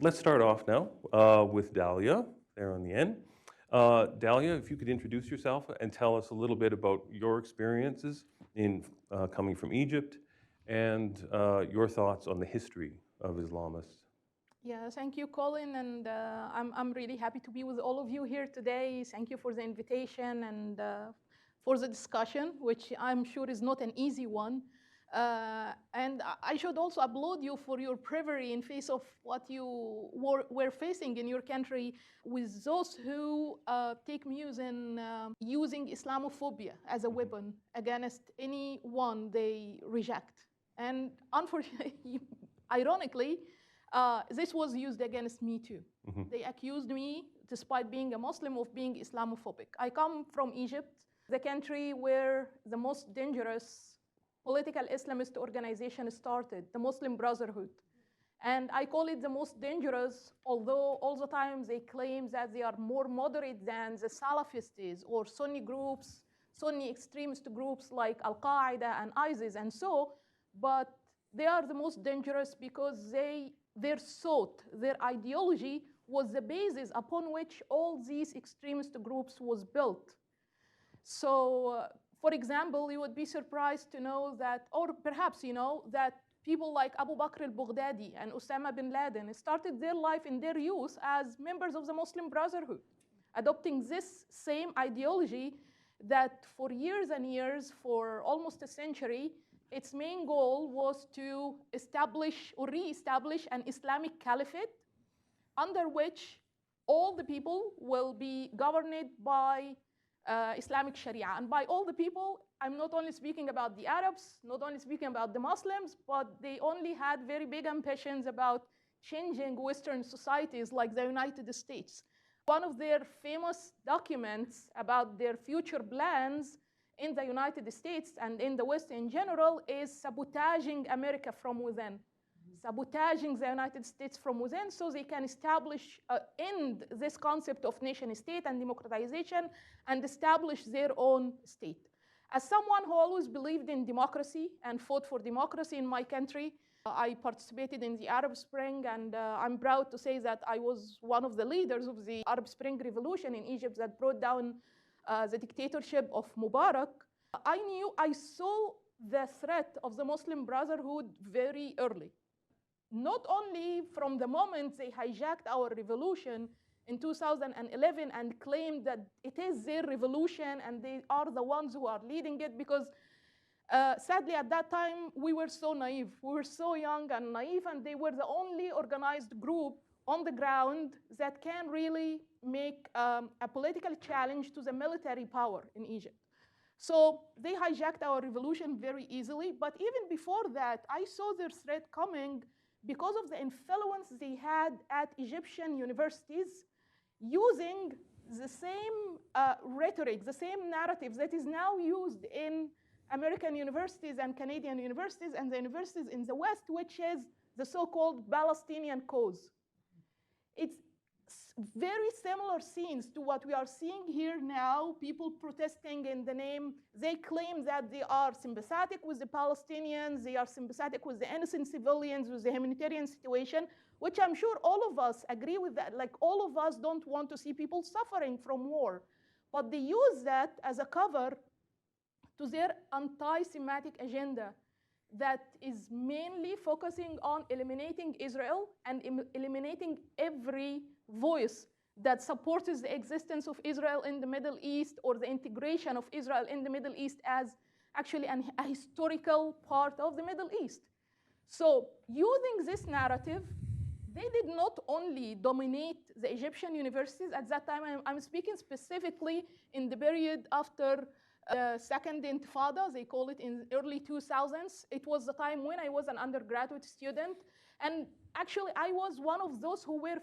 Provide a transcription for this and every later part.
let's start off now with Dalia there on the end. Dalia, if you could introduce yourself and tell us a little bit about your experiences in coming from Egypt and your thoughts on the history of Islamists. Yeah, thank you, Colin, and I'm really happy to be with all of you here today. Thank you for the invitation and for the discussion, which I'm sure is not an easy one. And I should also applaud you for your bravery in face of what you were facing in your country with those who take muse in using Islamophobia as a weapon against anyone they reject. And unfortunately, ironically, this was used against me too. They accused me, despite being a Muslim, of being Islamophobic. I come from Egypt, the country where the most dangerous political Islamist organization started, the Muslim Brotherhood. And I call it the most dangerous, although all the time they claim that they are more moderate than the Salafists or Sunni groups, Sunni extremist groups like Al-Qaeda and ISIS and so, but they are the most dangerous because their thought, their ideology was the basis upon which all these extremist groups was built. So, for example, you would be surprised to know that, or perhaps you know, that people like Abu Bakr al-Baghdadi and Osama bin Laden started their life in their youth as members of the Muslim Brotherhood, adopting this same ideology that for years and years, for almost a century, its main goal was to establish or re-establish an Islamic caliphate under which all the people will be governed by Islamic Sharia. And by all the people, I'm not only speaking about the Arabs, not only speaking about the Muslims, but they only had very big ambitions about changing Western societies like the United States. One of their famous documents about their future plans in the United States and in the West in general is sabotaging America from within. Sabotaging the United States from within so they can establish, end this concept of nation state and democratization and establish their own state. As someone who always believed in democracy and fought for democracy in my country, I participated in the Arab Spring, and I'm proud to say that I was one of the leaders of the Arab Spring Revolution in Egypt that brought down the dictatorship of Mubarak. I saw the threat of the Muslim Brotherhood very early. Not only from the moment they hijacked our revolution in 2011 and claimed that it is their revolution and they are the ones who are leading it, because sadly at that time we were so naive. We were so young and naive, and they were the only organized group on the ground that can really make a political challenge to the military power in Egypt. So they hijacked our revolution very easily, but even before that, I saw their threat coming because of the influence they had at Egyptian universities using the same rhetoric, the same narrative that is now used in American universities and Canadian universities and the universities in the West, which is the so-called Palestinian cause. It's very similar scenes to what we are seeing here now, people protesting in the name. They claim that they are sympathetic with the Palestinians, they are sympathetic with the innocent civilians, with the humanitarian situation, which I'm sure all of us agree with that. Like, all of us don't want to see people suffering from war. But they use that as a cover to their anti-Semitic agenda that is mainly focusing on eliminating Israel and eliminating every voice that supports the existence of Israel in the Middle East or the integration of Israel in the Middle East as actually a historical part of the Middle East. So using this narrative, they did not only dominate the Egyptian universities at that time. I'm speaking specifically in the period after the second Intifada, they call it, in early 2000s. It was the time when I was an undergraduate student. And actually, I was one of those who were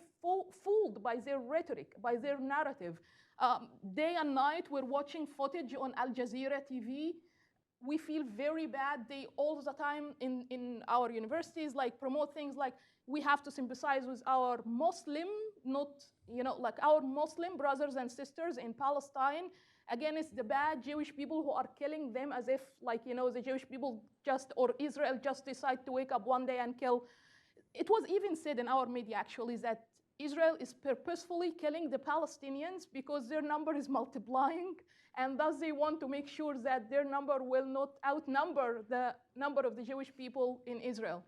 fooled by their rhetoric, by their narrative. Day and night, we're watching footage on Al Jazeera TV. We feel very bad. They all the time in our universities like promote things like we have to sympathize with our Muslim, like our Muslim brothers and sisters in Palestine against the bad Jewish people who are killing them, as if the Jewish people or Israel just decide to wake up one day and kill. it was even said in our media, actually, that Israel is purposefully killing the Palestinians because their number is multiplying, and thus they want to make sure that their number will not outnumber the number of the Jewish people in Israel.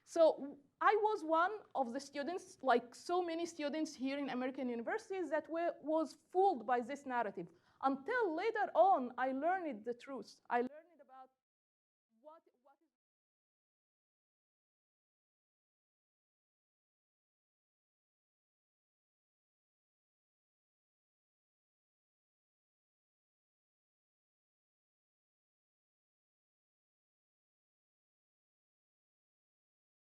So I was one of the students, like so many students here in American universities, that was fooled by this narrative. Until later on, I learned the truth. I learned